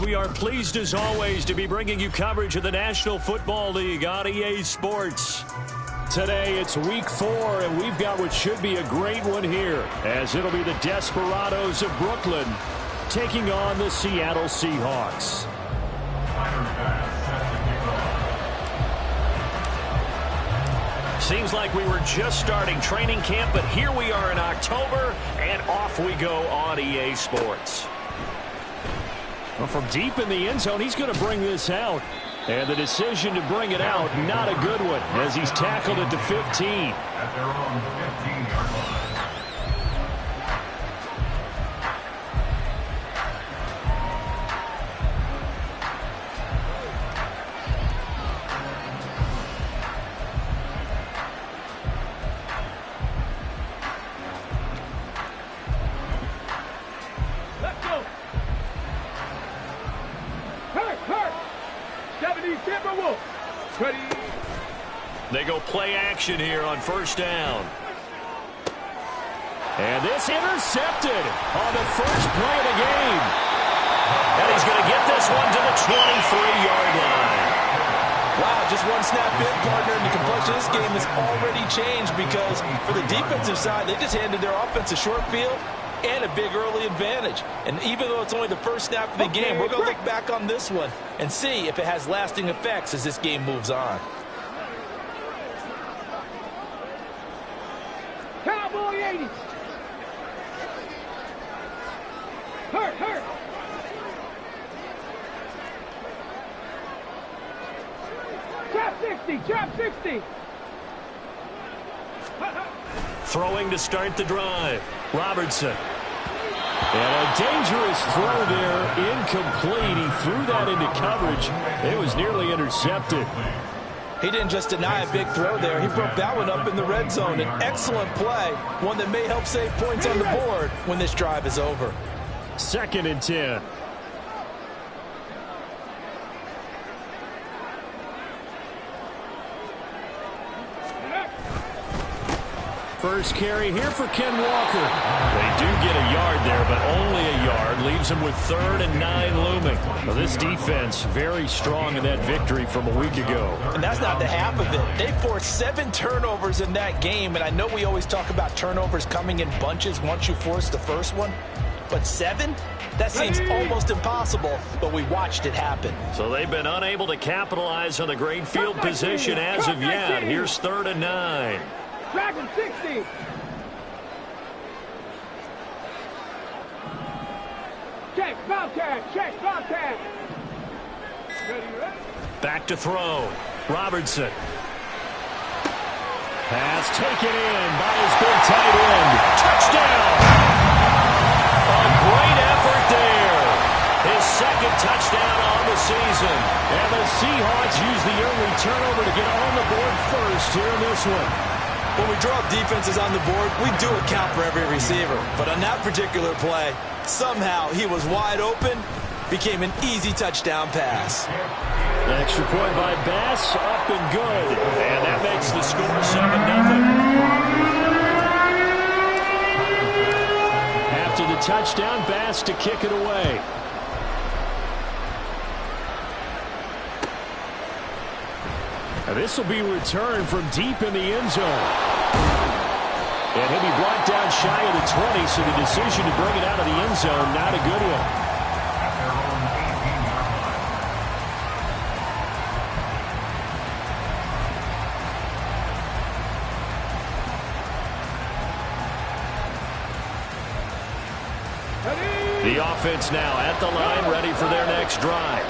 We are pleased as always to be bringing you coverage of the National Football League on EA Sports. Today it's week 4 and we've got what should be a great one here, as it'll be the Desperados of Brooklyn taking on the Seattle Seahawks. Seems like we were just starting training camp, but here we are in October and off we go on EA Sports. Well, from deep in the end zone, he's going to bring this out. And the decision to bring it out, not a good one, as he's tackled at the 15. At their own 15-yard line. They go play action here on first down. And this intercepted on the first play of the game. And he's going to get this one to the 23-yard line. Wow, just one snap in, partner, and the complexion of this game has already changed because for the defensive side, they just handed their offense a short field and a big early advantage. And even though it's only the first snap of the game, we're going to look back on this one and see if it has lasting effects as this game moves on. Cowboy 80. Hurt. Trap 60. Throwing to start the drive. Robertson. And a dangerous throw there, incomplete. He threw that into coverage. It was nearly intercepted. He didn't just deny a big throw there. He broke that one up in the red zone. An excellent play, one that may help save points on the board when this drive is over. 2nd and 10. First carry here for Ken Walker. They do get a yard there, but only a yard. Leaves them with 3rd and 9 looming. Well, this defense very strong in that victory from a week ago. And that's not the half of it. They forced 7 turnovers in that game, and I know we always talk about turnovers coming in bunches once you force the first one, but 7? That seems almost impossible, but we watched it happen. So they've been unable to capitalize on the great field position as of yet. Here's 3rd and 9. Dragonz 60. Check, Bobcat. Back to throw. Robertson. Pass taken in by his big tight end. Touchdown! A great effort there. His 2nd touchdown on the season. And the Seahawks use the early turnover to get on the board first here in this one. When we draw up defenses on the board, we do account for every receiver. But on that particular play, somehow he was wide open, became an easy touchdown pass. Extra point by Bass, up and good. And that makes the score 7-0. After the touchdown, Bass to kick it away. And this will be returned from deep in the end zone. And he'll be brought down shy of the 20, so the decision to bring it out of the end zone, not a good one. At their own 18-yard line. The offense now at the line, ready for their next drive.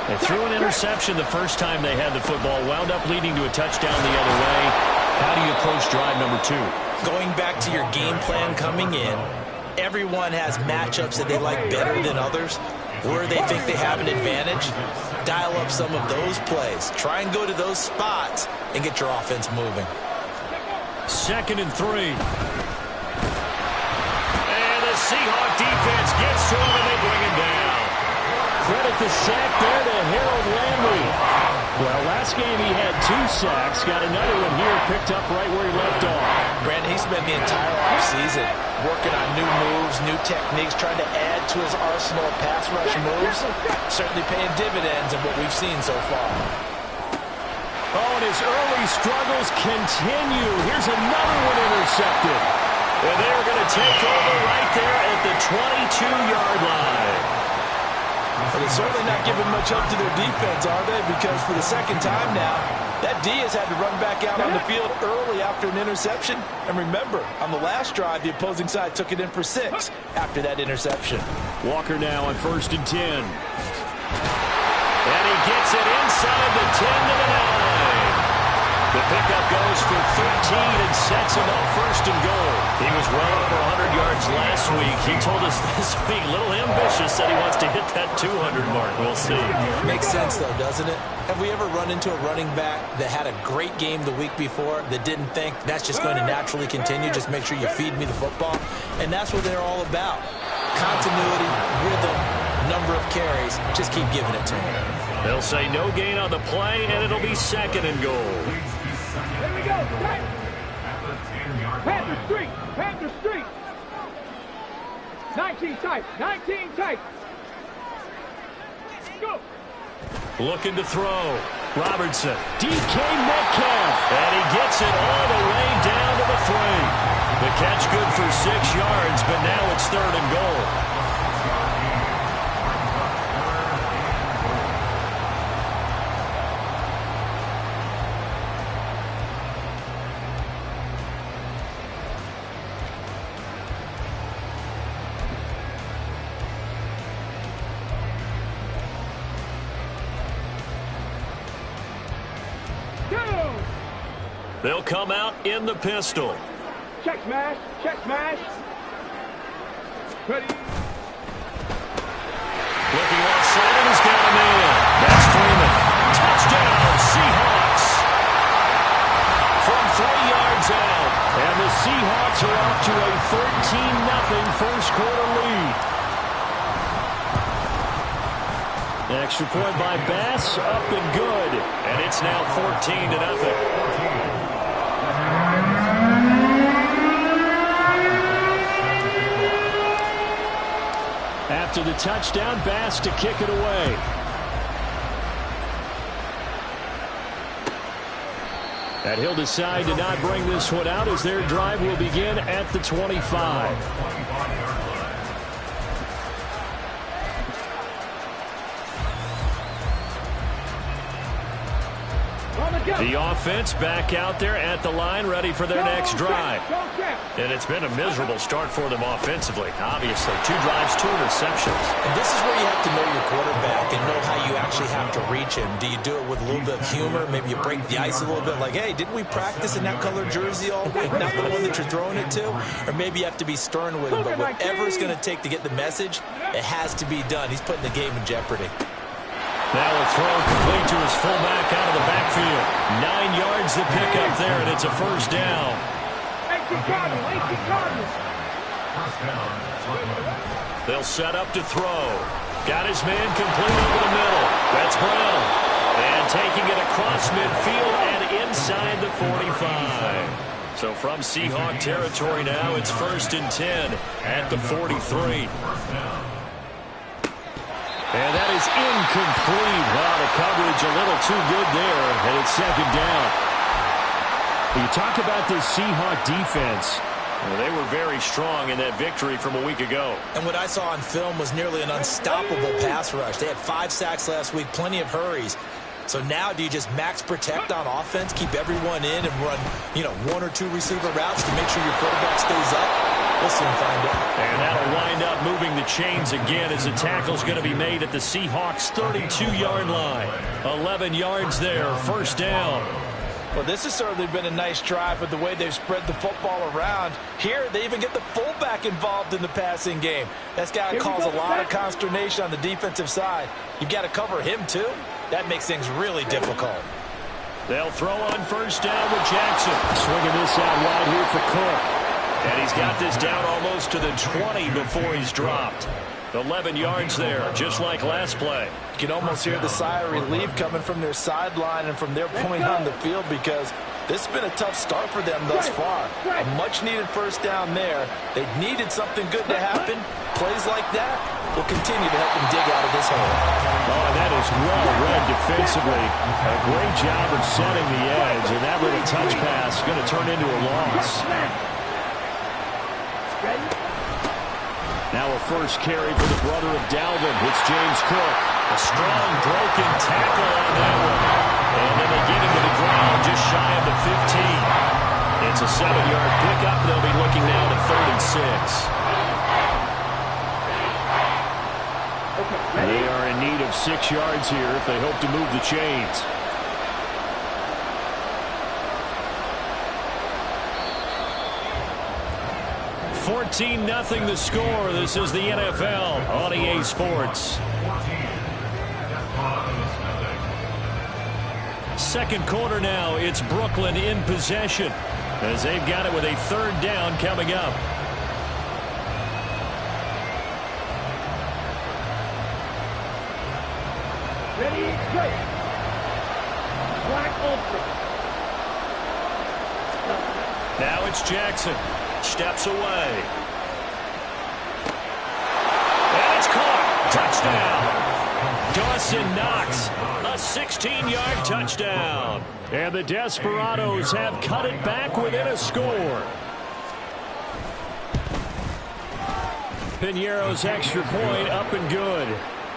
They threw an interception the first time they had the football, wound up leading to a touchdown the other way. How do you approach drive number 2? Going back to your game plan coming in, everyone has matchups that they like better than others, where they think they have an advantage. Dial up some of those plays. Try and go to those spots and get your offense moving. 2nd and 3. And the Seahawk defense gets to him, and they bring him down. Credit the sack there to Harold Landry. Well, last game he had 2 sacks. Got another one here picked up right where he left off. Brandon, he spent the entire offseason working on new moves, new techniques, trying to add to his arsenal of pass rush moves. Certainly paying dividends in what we've seen so far. Oh, and his early struggles continue. Here's another one intercepted. And they're going to take over right there at the 22-yard line. Well, they're certainly not giving much help to their defense, are they? Because for the second time now, that D has had to run back out on the field early after an interception. And remember, on the last drive, the opposing side took it in for 6 after that interception. Walker now on 1st and 10. And he gets it inside the 10 to the 9. The pickup goes for 13 and sets him up 1st and goal. He was well over 100 yards last week. He told us this week, a little ambitious, said he wants to hit that 200 mark. We'll see. Makes sense, though, doesn't it? Have we ever run into a running back that had a great game the week before that didn't think that's just going to naturally continue? Just make sure you feed me the football. And that's what they're all about. Continuity, rhythm, number of carries. Just keep giving it to him. They'll say no gain on the play, and it'll be 2nd and goal. Here we go. Panther Street. Panther Street. 19 tight. 19 tight. Go. Looking to throw. Robertson. DK Metcalf. And he gets it all the way down to the 3. The catch good for 6 yards, but now it's 3rd and goal. They'll come out in the pistol. Check smash. Check smash. Ready. Looking outside, and he's got a man. That's Freeman. Touchdown, Seahawks. From 3 yards out. And the Seahawks are off to a 13-0 first quarter lead. Extra point by Bass, up and good. And it's now 14-0. After the touchdown, Bass to kick it away. And he'll decide to not bring this one out as their drive will begin at the 25. The offense back out there at the line, ready for their next drive. And it's been a miserable start for them offensively. Obviously, 2 drives, 2 interceptions. And this is where you have to know your quarterback and know how you actually have to reach him. Do you do it with a little bit of humor? Maybe you break the ice a little bit like, hey, didn't we practice in that color jersey all week? Not the one that you're throwing it to? Or maybe you have to be stern with him. But whatever it's going to take to get the message, it has to be done. He's putting the game in jeopardy. Now a throw complete to his fullback out of the backfield. 9 yards the pickup there, and it's a first down. 18 Cardinals. They'll set up to throw. Got his man complete over the middle. That's Brown. And taking it across midfield and inside the 45. So from Seahawk territory now, it's 1st and 10 at the 43. And that is incomplete. Wow, the coverage a little too good there, and it's 2nd down. You talk about this Seahawk defense. Well, they were very strong in that victory from a week ago. And what I saw on film was nearly an unstoppable pass rush. They had 5 sacks last week, plenty of hurries. So now do you just max protect on offense, keep everyone in, and run, 1 or 2 receiver routes to make sure your quarterback stays up? We'll soon find out. And that'll wind up moving the chains again as the tackle's going to be made at the Seahawks' 32-yard line. 11 yards there, 1st down. Well, this has certainly been a nice drive with the way they've spread the football around. Here, they even get the fullback involved in the passing game. That's got to cause a lot of consternation on the defensive side. You've got to cover him, too. That makes things really difficult. They'll throw on first down with Jackson. Swinging this out wide here for Cook. And he's got this down almost to the 20 before he's dropped. 11 yards there, just like last play. You can almost hear the sigh of relief coming from their sideline and from their point on the field, because this has been a tough start for them thus far. A much-needed first down there. They needed something good to happen. Plays like that will continue to help them dig out of this hole. Oh, that is well read defensively. A great job of setting the edge, and that little touch pass is going to turn into a loss. Now a first carry for the brother of Dalvin. It's James Cook. A strong broken tackle on that one. And then they get him to the ground just shy of the 15. It's a 7-yard pickup. They'll be looking now to 3rd and 6. They are in need of 6 yards here if they hope to move the chains. $14-0 the score. This is the NFL on EA Sports. Second quarter now. It's Brooklyn in possession as they've got it with a 3rd down coming up. Ready, go. Black Ultra. Now it's Jackson. Steps away. And it's caught. Touchdown. Dawson Knox. A 16-yard touchdown. And the Desperados have cut it back within a score. Piñeiro's extra point up and good.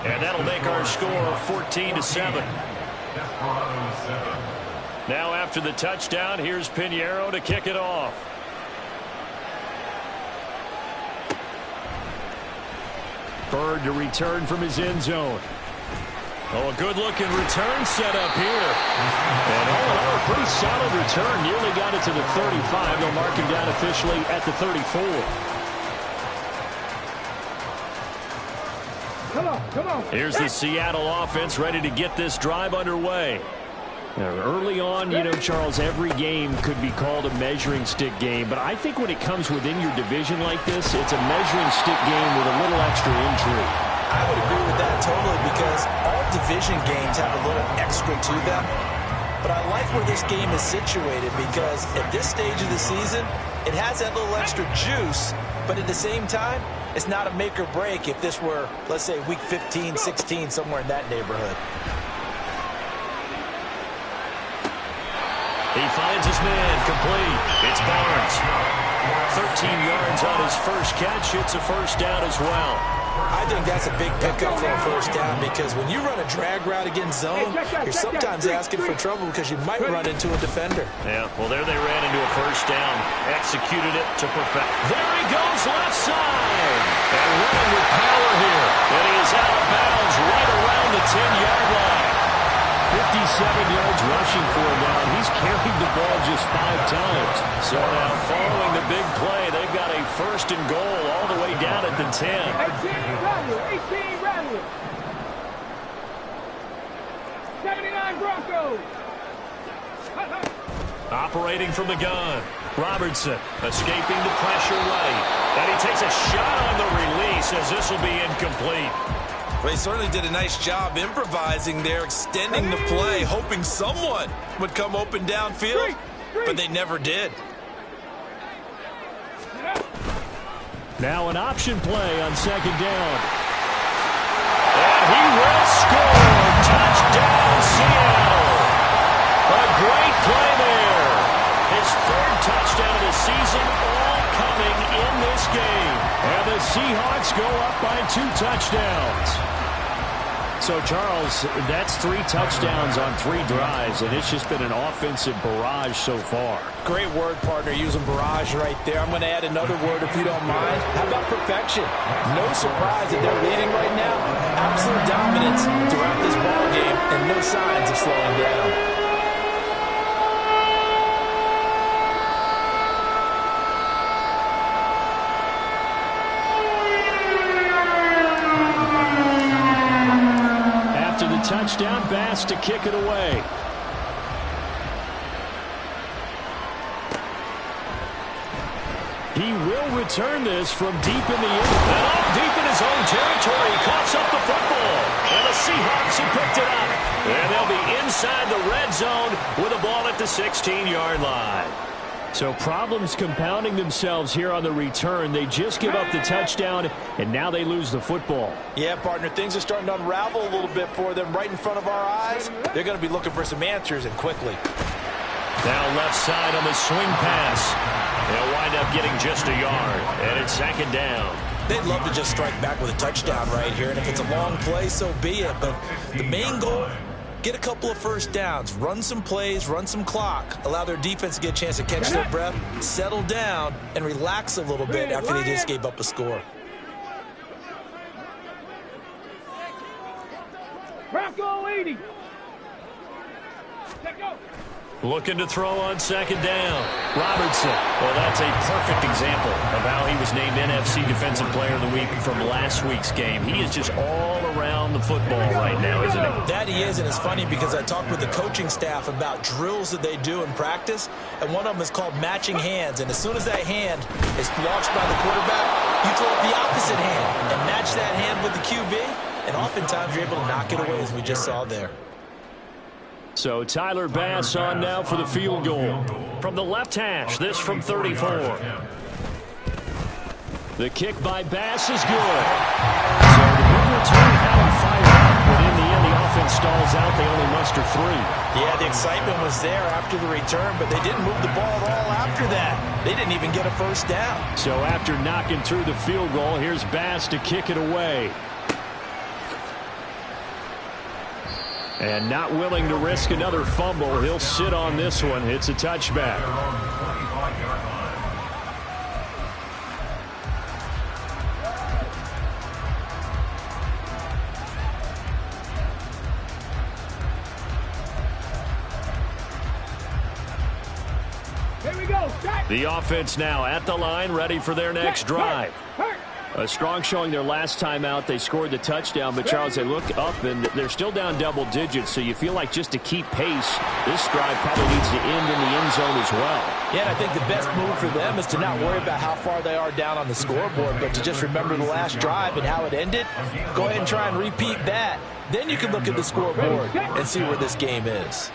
And that'll make our score 14-7. Now after the touchdown, here's Piñeiro to kick it off. Bird to return from his end zone. Oh, a good-looking return set up here. And all in all, a pretty solid return. Nearly got it to the 35. They'll mark him down officially at the 34. Come on, come on. Here's the Seattle offense ready to get this drive underway. Now, early on, you know, Charles, every game could be called a measuring stick game. But I think when it comes within your division like this, it's a measuring stick game with a little extra intrigue. I would agree with that totally, because all division games have a little extra to them. But I like where this game is situated, because at this stage of the season, it has that little extra juice. But at the same time, it's not a make or break if this were, let's say, week 15, 16, somewhere in that neighborhood. He finds his man complete. It's Barnes. 13 yards on his first catch. It's a first down as well. I think that's a big pickup for a first down, because when you run a drag route against zone, you're sometimes asking for trouble because you might run into a defender. Yeah, well, there they ran into a first down. Executed it to perfect. There he goes, left side. And running with power here. And he is out of bounds right around the 10-yard line. 57 yards rushing for him now. He's carried the ball just 5 times. So now following the big play, they've got a first and goal all the way down at the 10. 18 Rattler, 18 Rattler. 79 Broncos. Operating from the gun. Robertson escaping the pressure right. And he takes a shot on the release as this will be incomplete. They certainly did a nice job improvising there, extending the play, hoping someone would come open downfield, but they never did. Now an option play on second down. And he will score. Touchdown, Seattle. A great play there. His 3rd touchdown of the season, all coming in this game. And the Seahawks go up by 2 touchdowns. So, Charles, that's 3 touchdowns on 3 drives, and it's just been an offensive barrage so far. Great word, partner, using barrage right there. I'm going to add another word if you don't mind. How about perfection? No surprise that they're leading right now. Absolute dominance throughout this ball game, and no signs of slowing down. Touchdown pass to kick it away. He will return this from deep in the end. And off deep in his own territory. He coughs up the football. And the Seahawks have picked it up. And they'll be inside the red zone with a ball at the 16-yard line. So problems compounding themselves here on the return. They just give up the touchdown, and now they lose the football. Yeah, partner, things are starting to unravel a little bit for them right in front of our eyes. They're going to be looking for some answers, and quickly. Now left side on the swing pass. They'll wind up getting just a yard, and it's second down. They'd love to just strike back with a touchdown right here, and if it's a long play, so be it. But the main goal, get a couple of first downs, run some plays, run some clock, allow their defense to get a chance to catch their breath, settle down, and relax a little bit after they just gave up a score. Bronco 80. Check go. Looking to throw on second down. Robertson. Well, that's a perfect example of how he was named NFC Defensive Player of the Week from last week's game. He is just all around the football right now, isn't he? That he is, and it's funny because I talked with the coaching staff about drills that they do in practice, and one of them is called matching hands. And as soon as that hand is launched by the quarterback, you throw up the opposite hand and match that hand with the QB, and oftentimes you're able to knock it away, as we just saw there. So Tyler Bass on now for the field goal. From the left hash, this from 34. The kick by Bass is good. So the big return had him fired, but in the end the offense stalls out. They only muster 3. Yeah, the excitement was there after the return, but they didn't move the ball at all after that. They didn't even get a first down. So after knocking through the field goal, here's Bass to kick it away. And not willing to risk another fumble, he'll sit on this one. It's a touchback. Here we go. The offense now at the line, ready for their next drive. A strong showing their last time out. They scored the touchdown, but Charles, they look up and they're still down double digits, so you feel like just to keep pace, this drive probably needs to end in the end zone as well. Yeah, and I think the best move for them is to not worry about how far they are down on the scoreboard, but to just remember the last drive and how it ended. Go ahead and try and repeat that. Then you can look at the scoreboard and see where this game is.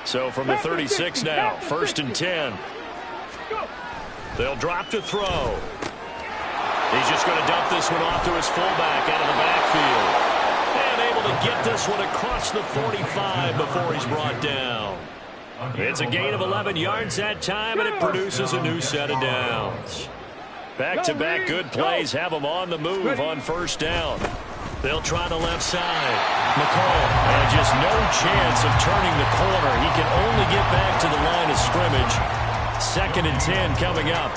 So from the 36 now, 1st and 10. They'll drop to throw. He's just going to dump this one off to his fullback out of the backfield. And able to get this one across the 45 before he's brought down. It's a gain of 11 yards that time, and it produces a new set of downs. Back-to-back good plays have them on the move on first down. They'll try the left side. McCall, and just no chance of turning the corner. He can only get back to the line of scrimmage. 2nd and 10 coming up.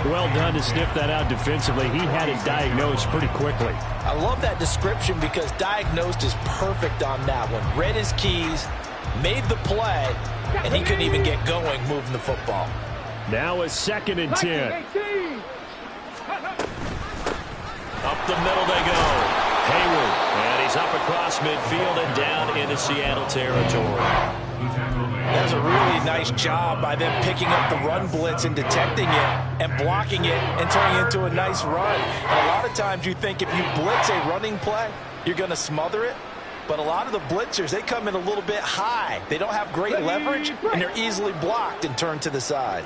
Well done to sniff that out defensively. He had it diagnosed pretty quickly. I love that description because diagnosed is perfect on that one. Read his keys, made the play, and he couldn't even get going moving the football. Now a 2nd and 10. Up the middle they go. Hayward, and he's up across midfield and down into Seattle territory. That's a really nice job by them picking up the run blitz and detecting it and blocking it and turning it into a nice run. And a lot of times you think if you blitz a running play, you're going to smother it. But a lot of the blitzers, they come in a little bit high. They don't have great leverage, and they're easily blocked and turned to the side.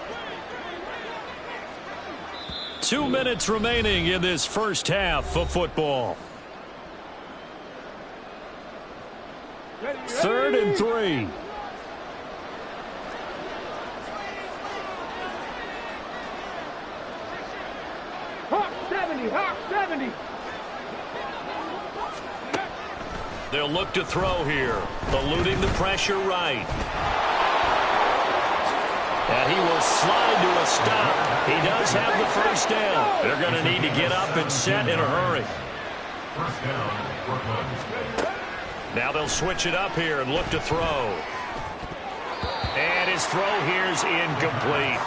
2 minutes remaining in this first half of football. 3rd and 3. Hawk 70, Hawk 70. They'll look to throw here, eluding the pressure right. And he will slide to a stop. He does have the first down. They're going to need to get up and set in a hurry. First down, Now they'll switch it up here and look to throw. And his throw here is incomplete.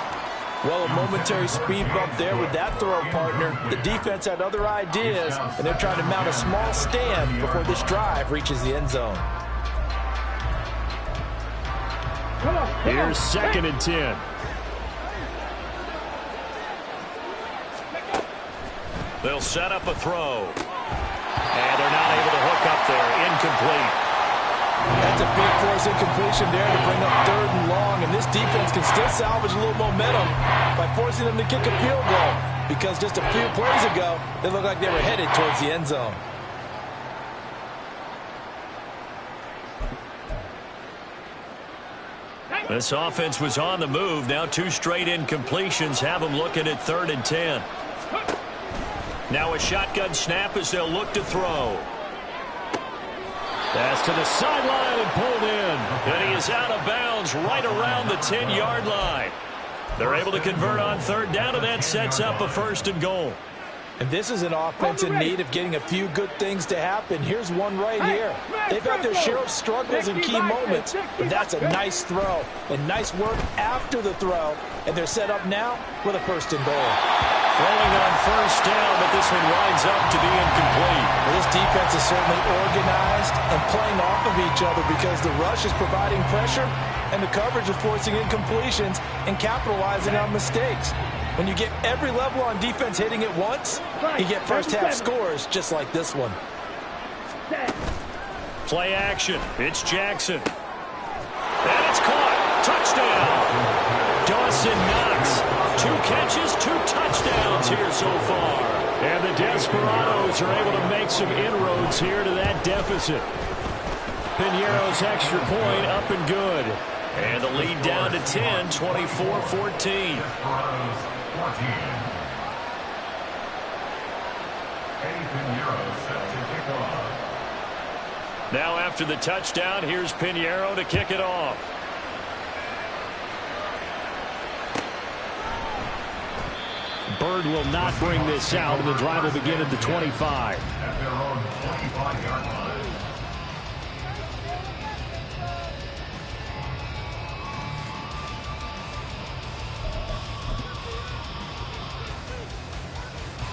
Well, a momentary speed bump there with that throw, partner. The defense had other ideas, and they're trying to mount a small stand before this drive reaches the end zone. Here's 2nd and 10. They'll set up a throw. And they're not able to hook up there. Incomplete. That's a big force incompletion there to bring up 3rd and long. And this defense can still salvage a little momentum by forcing them to kick a field goal. Because just a few plays ago, they looked like they were headed towards the end zone. This offense was on the move. Now 2 straight incompletions have them looking at 3rd and 10. Now a shotgun snap as they'll look to throw. Pass to the sideline and pulled in. And he is out of bounds right around the 10-yard line. They're able to convert on 3rd down, and that sets up a 1st and goal. And this is an offense in need of getting a few good things to happen. Here's one right here. They've had their share of struggles in key moments, but that's a nice throw and nice work after the throw. And they're set up now with a 1st and goal. Throwing on 1st down, but this one winds up to be incomplete. Well, this defense is certainly organized and playing off of each other because the rush is providing pressure and the coverage is forcing incompletions and capitalizing on mistakes. When you get every level on defense hitting at once, you get first-half scores just like this one. Play action. It's Jackson. And it's caught. Touchdown. Dawson Knox. 2 catches, 2 touchdowns here so far. And the Desperados are able to make some inroads here to that deficit. Piñeiro's extra point up and good. And the lead down to 10, 24-14. Now after the touchdown, here's Piñeiro to kick it off. Bird will not bring this out, and the drive will begin at the 25. At their own 25-yard line.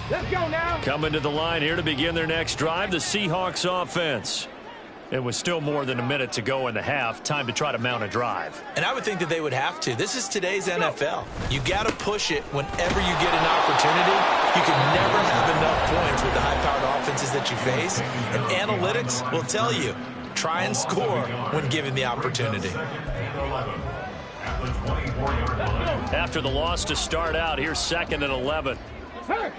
Let's go now. Coming to the line here to begin their next drive, the Seahawks offense. It was still more than a minute to go in the half. Time to try to mount a drive. And I would think that they would have to. This is today's NFL. You got to push it whenever you get an opportunity. You can never have enough points with the high-powered offenses that you face. And analytics will tell you, try and score when given the opportunity. After the loss to start out, here's 2nd and 11. Hurt.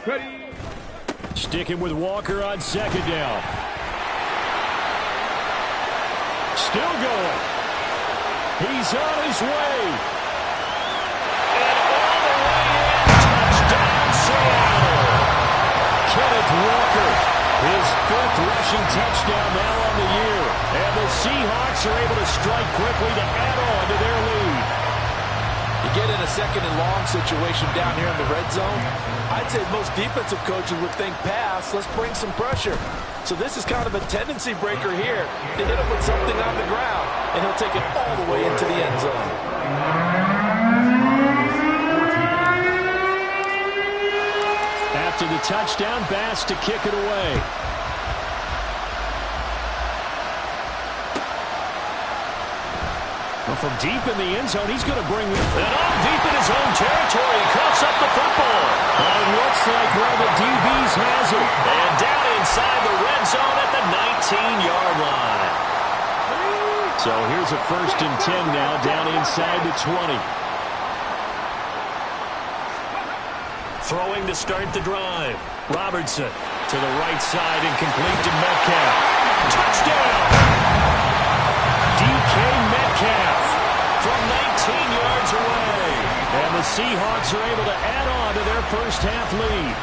Ready. Sticking with Walker on 2nd down. Still going. He's on his way. And all the way in. Touchdown, Seattle. Kenneth Walker, his 5th rushing touchdown now on the year. And the Seahawks are able to strike quickly to add on to their lead. You get in a 2nd and long situation down here in the red zone. I'd say most defensive coaches would think pass, let's bring some pressure. So this is kind of a tendency breaker here to hit him with something on the ground, and he'll take it all the way into the end zone. After the touchdown, Bass to kick it away. From deep in the end zone, he's going to bring it on deep in his own territory. He coughs up the football. It looks like one of the DBs has it. And down inside the red zone at the 19-yard line. So here's a 1st and 10 now, down inside the 20. Throwing to start the drive. Robertson to the right side and complete to Metcalf. Touchdown! DK Metcalf from 19 yards away. And the Seahawks are able to add on to their first-half lead.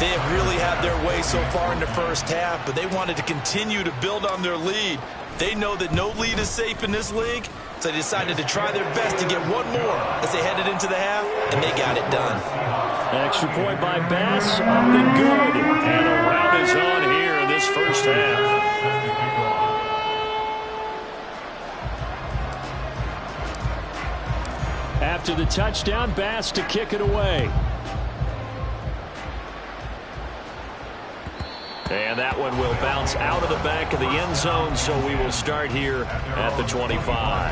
They have really had their way so far in the first half, but they wanted to continue to build on their lead. They know that no lead is safe in this league, so they decided to try their best to get one more as they headed into the half, and they got it done. Extra point by Bass, up and good. And a rout is on here in this first half. After the touchdown, Bass to kick it away. And that one will bounce out of the back of the end zone, so we will start here at the 25.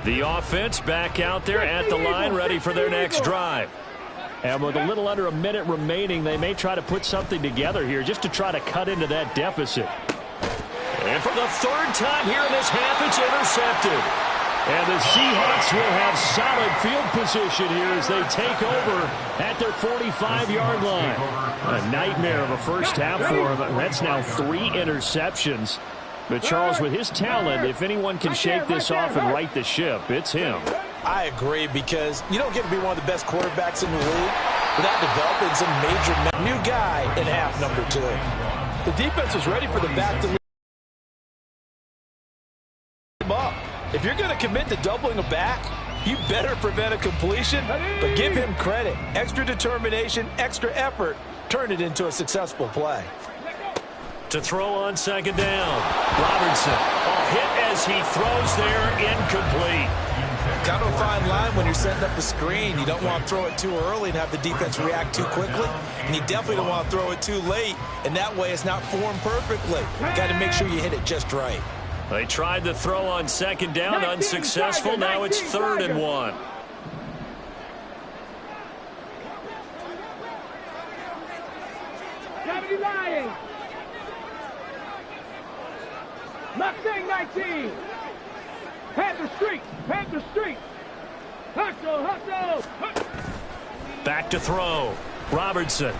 The offense back out there at the line, ready for their next drive. And with a little under a minute remaining, they may try to put something together here just to try to cut into that deficit. And for the third time here in this half, it's intercepted. And the Seahawks will have solid field position here as they take over at their 45-yard line. A nightmare of a first half for them. That's now 3 interceptions. But, Charles, with his talent, if anyone can shake this off and right the ship, it's him. I agree, because you don't get to be one of the best quarterbacks in the league without developing some major new guy in half number 2. The defense was ready for the back to lead him up. If you're going to commit to doubling a back, you better prevent a completion, but give him credit. Extra determination, extra effort, turn it into a successful play. To throw on second down. Robertson, a hit as he throws there, incomplete. Kind of a fine line when you're setting up the screen. You don't want to throw it too early and have the defense react too quickly. And you definitely don't want to throw it too late, and that way it's not formed perfectly. Got to make sure you hit it just right. They tried to throw on second down, unsuccessful. Now it's 3rd and 1. Mustang 19. Panther Street. Panther Street. Hustle, hustle. Back to throw. Robertson.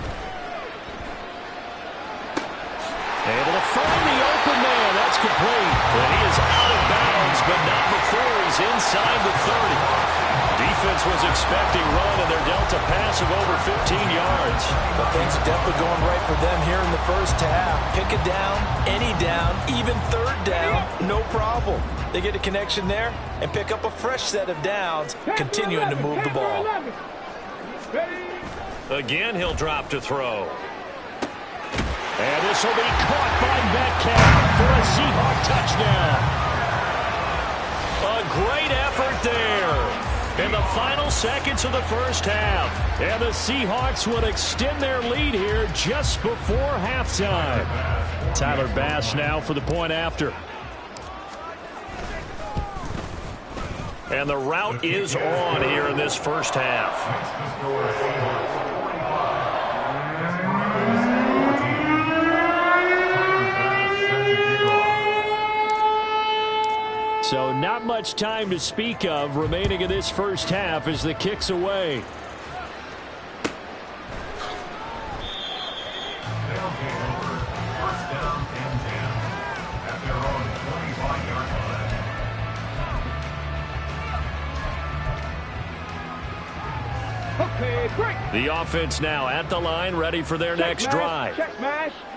Able to find the open man. That's complete. And he is out of bounds, but not before he's inside the 30. Defense was expecting run, and they're dealt a pass of over 15 yards. But things are definitely going right for them here in the first half. Pick a down, any down, even 3rd down, no problem. They get a connection there and pick up a fresh set of downs, continuing to move the ball. Again, he'll drop to throw. And this will be caught by Metcalf for a Seahawk touchdown. A great effort there in the final seconds of the first half. And the Seahawks will extend their lead here just before halftime. Tyler Bass now for the point after. And the route is on here in this first half. So not much time to speak of remaining in this first half as the kick's away. The offense now at the line, ready for their next drive.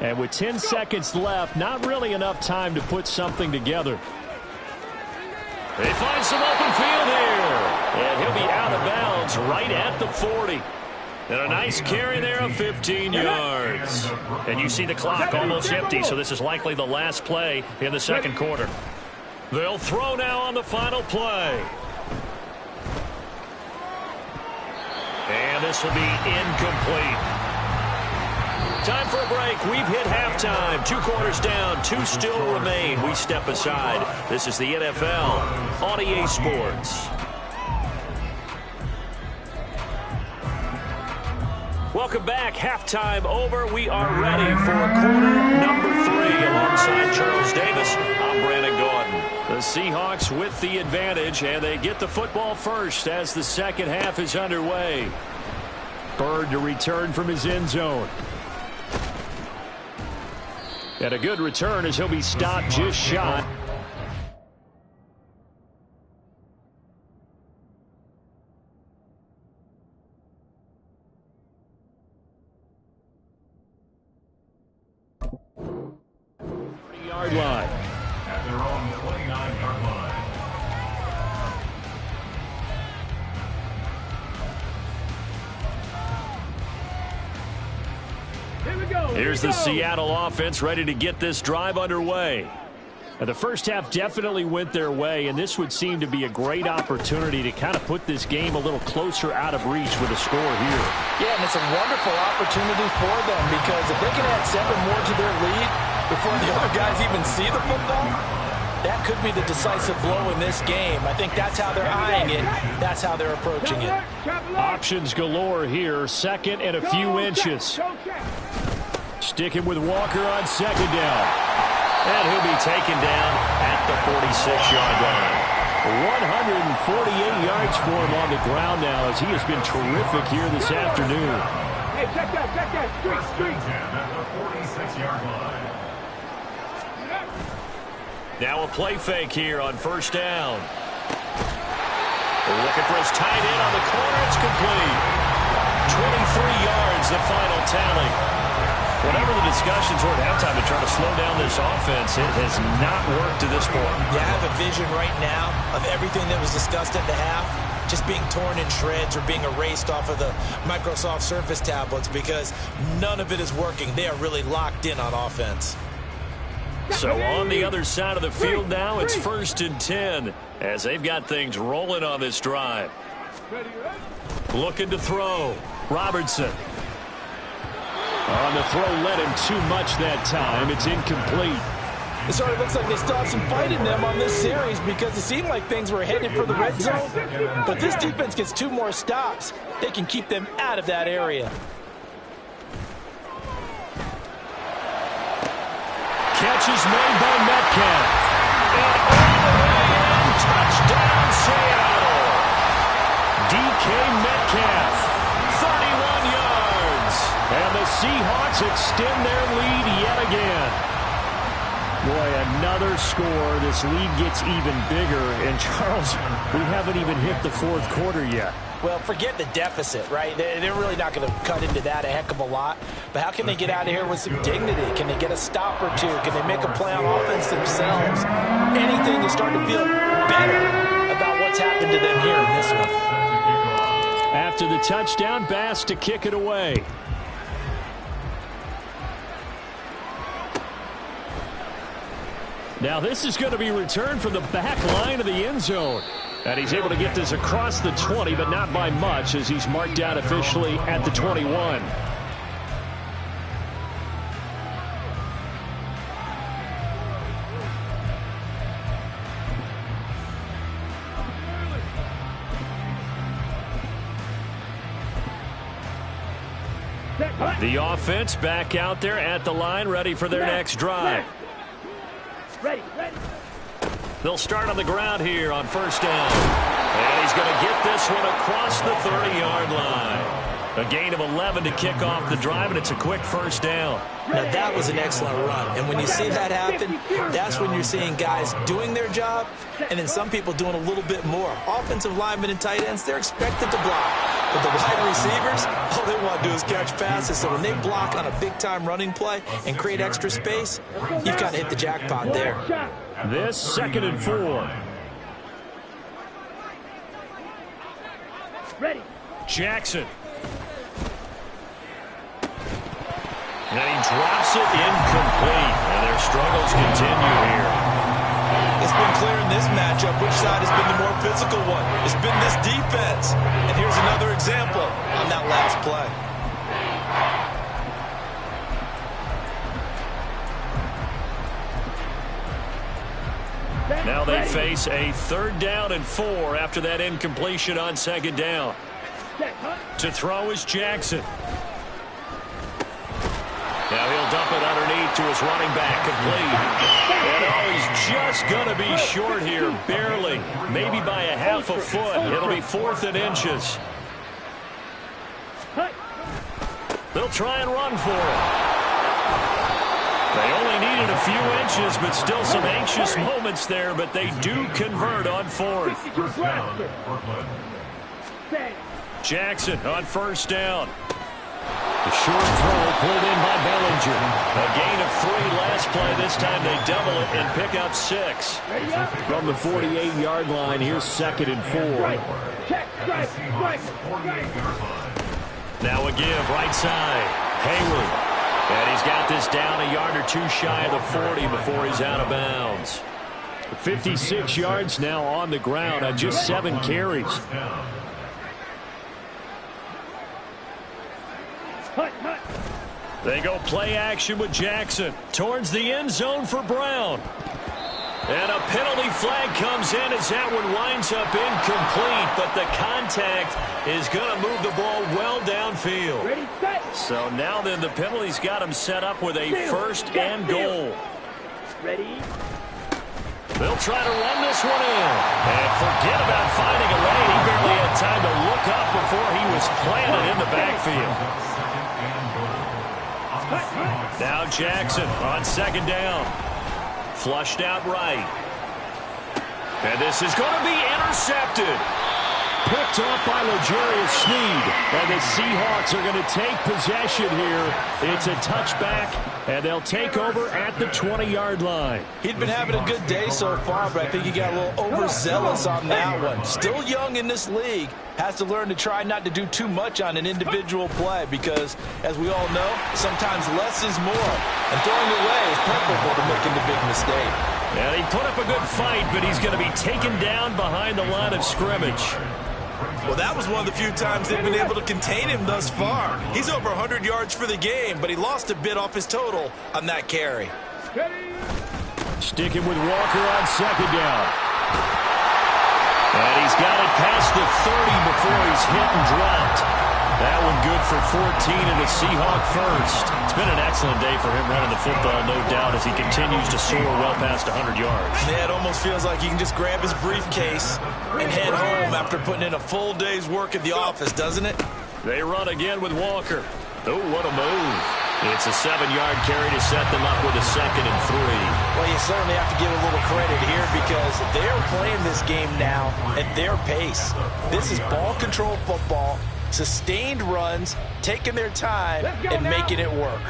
And with 10 seconds left, not really enough time to put something together. They find some open field here. And he'll be out of bounds right at the 40. And a nice carry there of 15 yards. And you see the clock almost empty, so this is likely the last play in the second quarter. They'll throw now on the final play. And this will be incomplete. Time for a break. We've hit halftime. 2 quarters down. 2 still remain. We step aside. This is the NFL on EA Sports. Welcome back. Halftime over. We are ready for quarter number 3. Alongside Charles Davis, I'm Brandon Gordon. The Seahawks with the advantage, and they get the football first as the second half is underway. Bird to return from his end zone. And a good return as he'll be stopped just shot. Yard line. At their own 29-yard line. Here's the Seattle offense ready to get this drive underway. Now, the first half definitely went their way, and this would seem to be a great opportunity to kind of put this game a little closer out of reach with a score here. Yeah, and it's a wonderful opportunity for them, because if they can add 7 more to their lead before the other guys even see the football, that could be the decisive blow in this game. I think that's how they're eyeing it. That's how they're approaching it. Options galore here. Second and a few inches. Sticking with Walker on second down. And he'll be taken down at the 46-yard line. 148 yards for him on the ground now as he has been terrific here this afternoon. Hey, check that. Street. At the 46-yard line. Now a play fake here on first down. Looking for his tight end on the corner. It's complete. 23 yards, the final tally. Whatever the discussions were at halftime to try to slow down this offense, it has not worked to this point. Yeah, I have a vision right now of everything that was discussed at the half just being torn in shreds or being erased off of the Microsoft Surface tablets because none of it is working. They are really locked in on offense. So on the other side of the field now, it's 1st and 10 as they've got things rolling on this drive. Looking to throw. Robertson. On the throw, led him too much that time. It's incomplete. It sort of looks like they still have some fight in them on this series because it seemed like things were headed for the red zone. But this defense gets 2 more stops. They can keep them out of that area. Catch is made by Metcalf. And all the way in, touchdown Seattle. DK Metcalf, 31 yards. And the Seahawks extend their lead yet again. Boy, another score. This lead gets even bigger. And, Charles, we haven't even hit the 4th quarter yet. Well, forget the deficit, right? They're really not going to cut into that a heck of a lot. But how can they get out of here with some dignity? Can they get a stop or two? Can they make a play on offense themselves? Anything to start to feel better about what's happened to them here in this one. After the touchdown, Bass to kick it away. Now this is going to be returned from the back line of the end zone. And he's able to get this across the 20, but not by much as he's marked down officially at the 21. The offense back out there at the line, ready for their next drive. Ready. They'll start on the ground here on first down. And he's going to get this one across the 30-yard line. A gain of 11 to kick off the drive, and it's a quick first down. Now, that was an excellent run. And when you see that happen, that's when you're seeing guys doing their job and then some people doing a little bit more. Offensive linemen and tight ends, they're expected to block. But the wide receivers, all they want to do is catch passes. So when they block on a big-time running play and create extra space, you've got to hit the jackpot there. This 2nd and 4. Ready. Jackson. And he drops it incomplete. And their struggles continue here. It's been clear in this matchup which side has been the more physical one. It's been this defense. And here's another example on that last play. Now they face a 3rd down and 4 after that incompletion on 2nd down. To throw is Jackson. Now he'll dump it underneath to his running back, complete. And he's just going to be short here, barely, maybe by a half a foot. It'll be 4th and inches. They'll try and run for it. They only needed a few inches, but still some anxious moments there, but they do convert on 4th. Jackson on first down. The short throw pulled in by Bellinger. A gain of 3 last play. This time they double it and pick up 6. From the 48-yard line, here's 2nd and 4. Now a give right side. Hayward. And he's got this down a yard or 2 shy of the 40 before he's out of bounds. 56 yards now on the ground on just 7 carries. They go play action with Jackson towards the end zone for Brown. And a penalty flag comes in as that one winds up incomplete, but the contact is going to move the ball well downfield. Ready, set. So now then the penalty's got him set up with a first and goal. Ready. They'll try to run this one in. And forget about finding a lane. He barely had time to look up before he was planted in the backfield. Now Jackson on second down. Flushed out right. And this is going to be intercepted. Picked up by L'Jarius Sneed. And the Seahawks are going to take possession here. It's a touchback, and they'll take over at the 20-yard line. He'd been having a good day so far, but I think he got a little overzealous on that one. Still young in this league. Has to learn to try not to do too much on an individual play because, as we all know, sometimes less is more. And throwing away is preferable to making the big mistake. And he put up a good fight, but he's going to be taken down behind the line of scrimmage. Well, that was one of the few times they've been able to contain him thus far. He's over 100 yards for the game, but he lost a bit off his total on that carry. Sticking with Walker on second down. And he's got it past the 30 before he's hit and dropped. That one good for 14 and a Seahawk first. It's been an excellent day for him running the football, no doubt, as he continues to soar well past 100 yards. Yeah, it almost feels like he can just grab his briefcase and head home after putting in a full day's work at the office, doesn't it? They run again with Walker. Oh, what a move. It's a 7-yard carry to set them up with a 2nd and 3. Well, you certainly have to give a little credit here because they're playing this game now at their pace. This is ball control football, sustained runs, taking their time and making it work.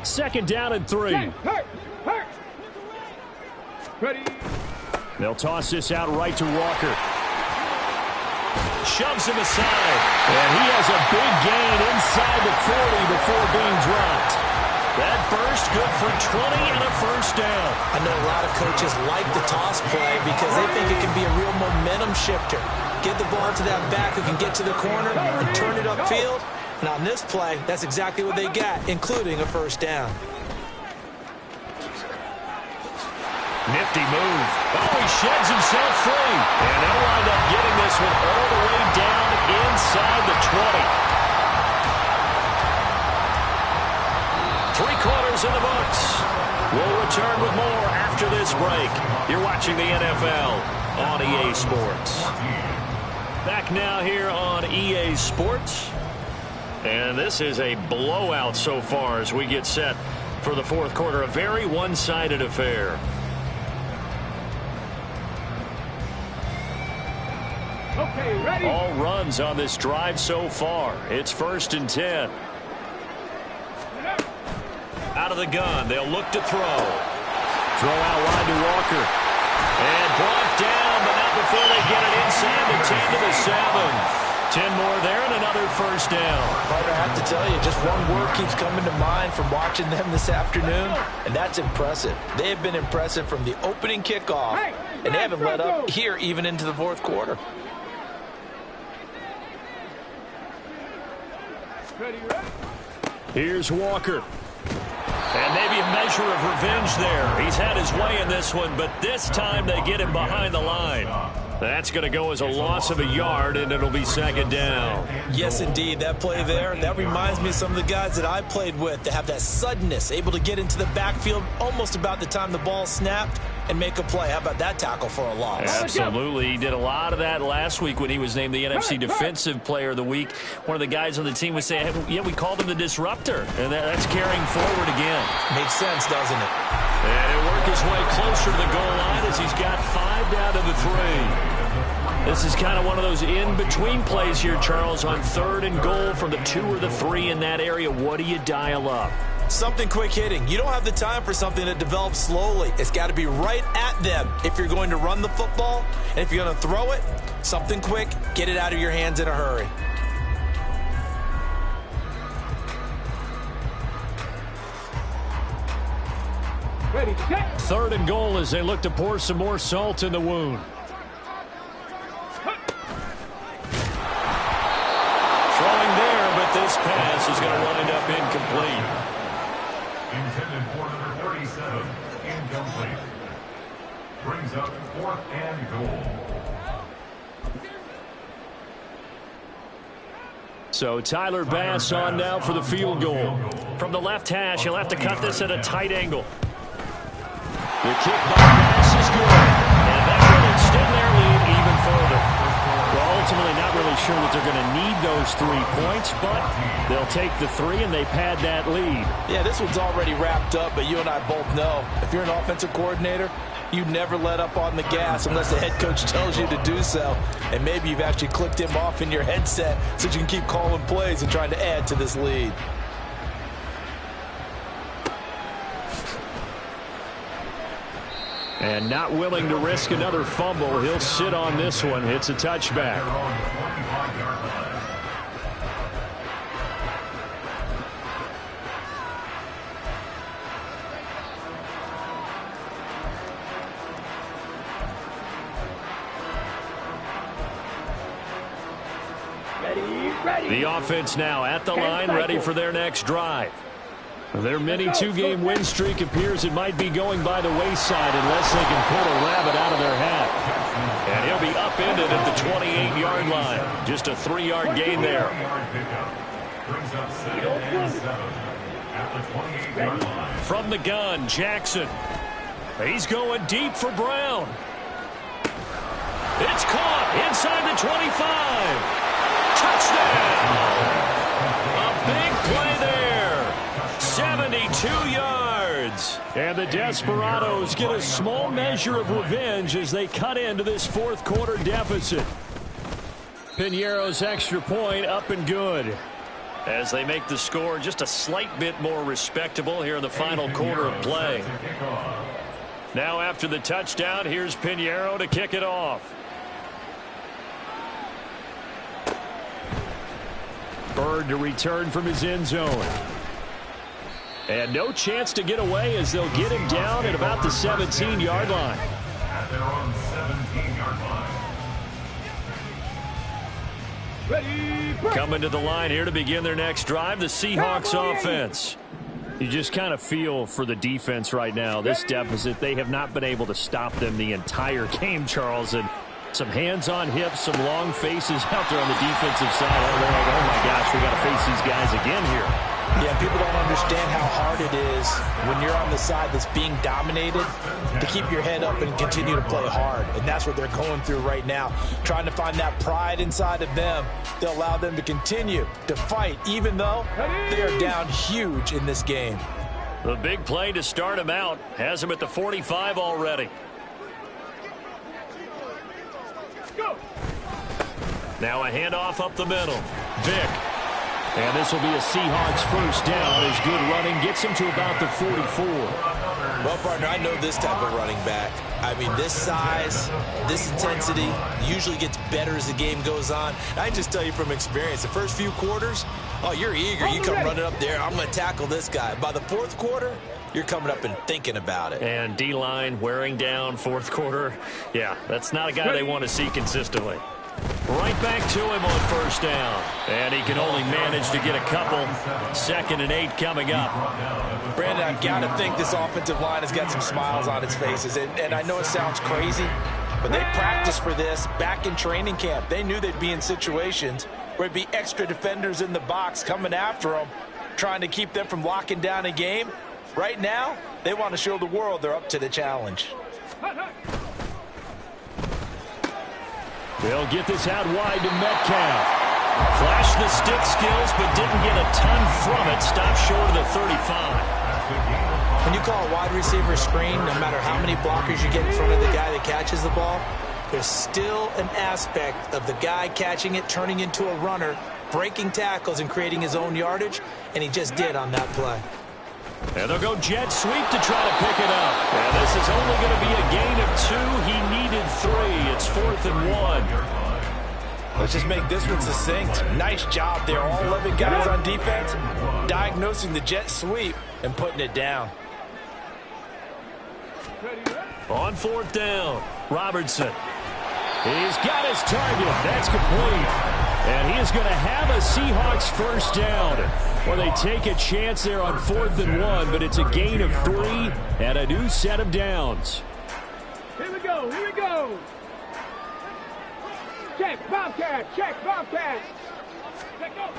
2nd down and 3. Hurt. Ready. They'll toss this out right to Walker. Shoves him aside. And he has a big gain inside the 40 before being dropped. That burst good for 20 and a first down. I know a lot of coaches like the toss play because they think it can be a real momentum shifter. Get the ball to that back who can get to the corner and turn it upfield. And on this play, that's exactly what they got, including a first down. Nifty move. Oh, he sheds himself free. And they'll wind up getting this one all the way down inside the 20. 3 quarters in the books. We'll return with more after this break. You're watching the NFL on EA Sports. Back now here on EA Sports. And this is a blowout so far as we get set for the 4th quarter. A very one-sided affair. Okay, ready. All runs on this drive so far. It's 1st and 10. Out of the gun. They'll look to throw. Throw out wide to Walker. And brought down, but not before they get it inside the 10 to the 7. 10 more there and another first down. Carter, I have to tell you, just one word keeps coming to mind from watching them this afternoon, and that's impressive. They have been impressive from the opening kickoff, and they haven't let up here even into the 4th quarter. Here's Walker. And maybe a measure of revenge there. He's had his way in this one, but this time they get him behind the line. That's going to go as a loss of a yard, and it'll be 2nd down. Yes, indeed. That play there, that reminds me of some of the guys that I played with that have that suddenness, able to get into the backfield almost about the time the ball snapped and make a play. How about that tackle for a loss? Absolutely. He did a lot of that last week when he was named the NFC Defensive Player of the Week. One of the guys on the team was saying, hey, yeah, we called him the disruptor. And that's carrying forward again. Makes sense, doesn't it? And he'll work his way closer to the goal line as he's got 5 down to the 3. This is kind of one of those in-between plays here, Charles, on 3rd and goal from the 2 or the 3 in that area. What do you dial up? Something quick hitting. You don't have the time for something that develops slowly. It's got to be right at them if you're going to run the football. And if you're going to throw it, something quick, get it out of your hands in a hurry. Ready, set. 3rd and goal as they look to pour some more salt in the wound. Throwing there, but this pass is going to wind up incomplete. Intended for number 37, incomplete. Brings up 4th and goal. So Tyler Bass on now for the field goal. From the left hash, he'll have to cut this at a tight angle. The kick by Bass is good. And that will extend their lead even further. Well, ultimately not really sure that they're going to need those 3 points, but they'll take the 3 and they pad that lead. Yeah, this one's already wrapped up, but you and I both know if you're an offensive coordinator, you never let up on the gas unless the head coach tells you to do so. And maybe you've actually clicked him off in your headset so you can keep calling plays and trying to add to this lead. And not willing to risk another fumble. He'll sit on this one. It's a touchback. The offense now at the line, ready for their next drive. Their mini 2-game win streak appears it might be going by the wayside unless they can pull a rabbit out of their hat. And he'll be upended at the 28-yard line. Just a 3-yard gain there. From the gun, Jackson. He's going deep for Brown. It's caught inside the 25. Touchdown! A big play there. 72 yards. And the Desperados get a small measure of revenge as they cut into this 4th quarter deficit. Piñeiro's extra point up and good, as they make the score just a slight bit more respectable here in the final quarter of play. Now after the touchdown, here's Piñeiro to kick it off. Bird to return from his end zone. And no chance to get away as they'll get him down at about the 17-yard line. At their own 17-yard line. Coming to the line here to begin their next drive, the Seahawks offense. You just kind of feel for the defense right now. This deficit, they have not been able to stop them the entire game, Charles. And some hands on hips, some long faces out there on the defensive side. They're like, oh my gosh, we got to face these guys again here. Yeah, people don't understand how hard it is when you're on the side that's being dominated to keep your head up and continue to play hard. And that's what they're going through right now, trying to find that pride inside of them to allow them to continue to fight, even though they are down huge in this game. The big play to start him out has him at the 45 already. Now a handoff up the middle. Vick. And this will be a Seahawks first down as good running gets him to about the 44. Well, partner, I know this type of running back. I mean, this size, this intensity usually gets better as the game goes on. And I just tell you from experience, the first few quarters, oh, you're eager. You come running up there, I'm going to tackle this guy. By the 4th quarter, you're coming up and thinking about it. And D-line wearing down 4th quarter. Yeah, that's not a guy they want to see consistently. Right back to him on first down. And he can only manage to get a couple. 2nd and 8 coming up. Brandon, I've got to think this offensive line has got some smiles on its faces. And I know it sounds crazy, but they practiced for this back in training camp. They knew they'd be in situations where it'd be extra defenders in the box coming after them, trying to keep them from locking down a game. Right now, they want to show the world they're up to the challenge. They'll get this out wide to Metcalf. Flashed the stick skills, but didn't get a ton from it. Stopped short of the 35. When you call a wide receiver screen, no matter how many blockers you get in front of the guy that catches the ball, there's still an aspect of the guy catching it, turning into a runner, breaking tackles and creating his own yardage, and he just did on that play. And they'll go jet sweep to try to pick it up. And this is only going to be a gain of 2. He needed 3. It's 4th and 1. Let's just make this one succinct. Nice job there. All 11 guys on defense diagnosing the jet sweep and putting it down. On 4th down, Robertson. He's got his target. That's complete. And he is going to have a Seahawks first down. Well, they take a chance there on 4th and 1, but it's a gain of 3 and a new set of downs. we go. Here we go. Check, Bobcat. Check, Bobcat. Check go.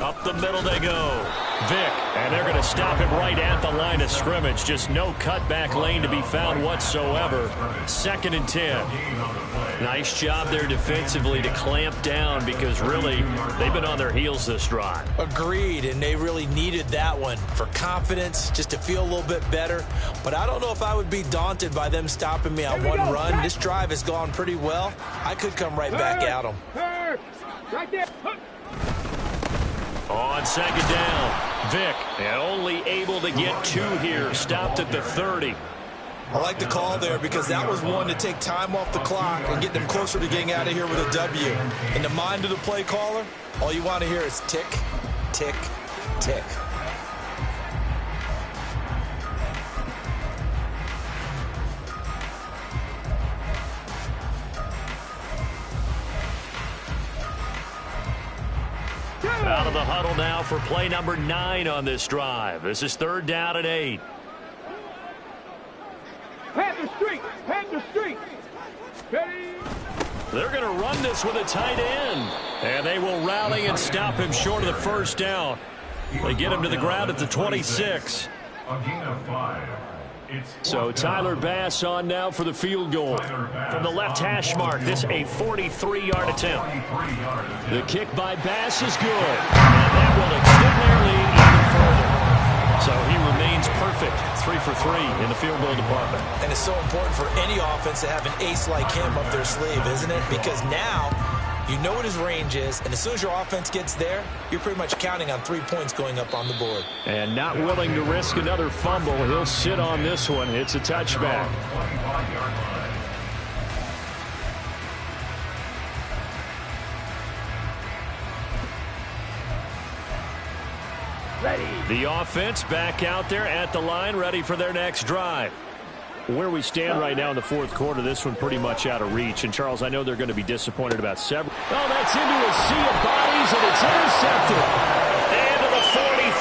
Up the middle they go. Vic, and they're going to stop him right at the line of scrimmage. Just no cutback lane to be found whatsoever. 2nd and 10. Nice job there defensively to clamp down because really they've been on their heels this drive. Agreed, and they really needed that one for confidence, just to feel a little bit better. But I don't know if I would be daunted by them stopping me on one run. This drive has gone pretty well. I could come right back at them. Right there. On 2nd down, Vic, and only able to get 2 here, stopped at the 30. I like the call there because that was one to take time off the clock and get them closer to getting out of here with a W. In the mind of the play caller, all you want to hear is tick, tick, tick. Out of the huddle now for play number 9 on this drive. This is 3rd down and 8. Panther Street. Panther Street. Ready. They're going to run this with a tight end. And they will rally and stop him short of the 1st down. They get him to the ground at the 26. A gain of 5. So Tyler Bass on now for the field goal. From the left hash mark, this a 43-yard attempt. The kick by Bass is good. And that will extend their lead even further. So he remains perfect, 3 for 3 in the field goal department. And it's so important for any offense to have an ace like him up their sleeve, isn't it? Because now you know what his range is, and as soon as your offense gets there, you're pretty much counting on 3 points going up on the board. And not willing to risk another fumble. He'll sit on this one. It's a touchback. Ready. The offense back out there at the line, ready for their next drive. Where we stand right now in the 4th quarter, this one pretty much out of reach. And, Charles, I know they're going to be disappointed about several. Oh, that's into a sea of bodies, and it's intercepted. And to the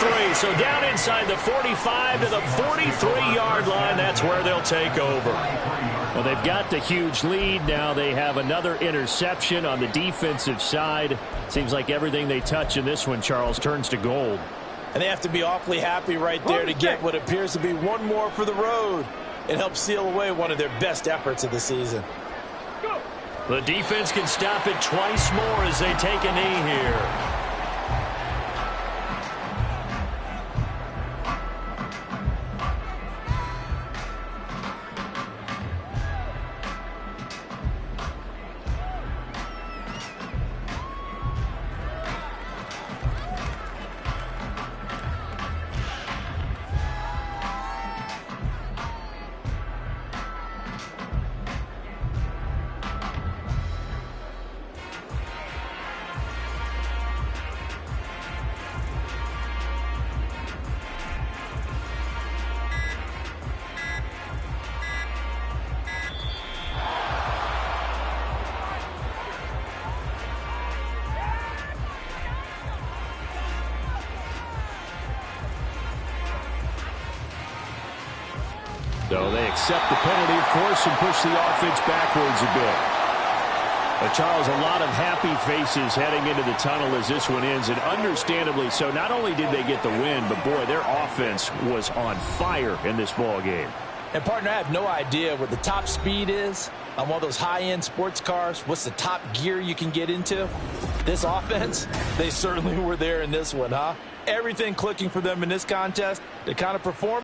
43. So down inside the 45 to the 43-yard line. That's where they'll take over. Well, they've got the huge lead. Now they have another interception on the defensive side. Seems like everything they touch in this one, Charles, turns to gold. And they have to be awfully happy right there to get what appears to be one more for the road. It helps seal away one of their best efforts of the season. Go. The defense can stop it twice more as they take a knee here. So they accept the penalty, of course, and push the offense backwards a bit. But, Charles, a lot of happy faces heading into the tunnel as this one ends, and understandably so. Not only did they get the win, but, boy, their offense was on fire in this ball game. And, partner, I have no idea what the top speed is on one of those high-end sports cars. What's the top gear you can get into? This offense, they certainly were there in this one, huh? Everything clicking for them in this contest. They kind of performed.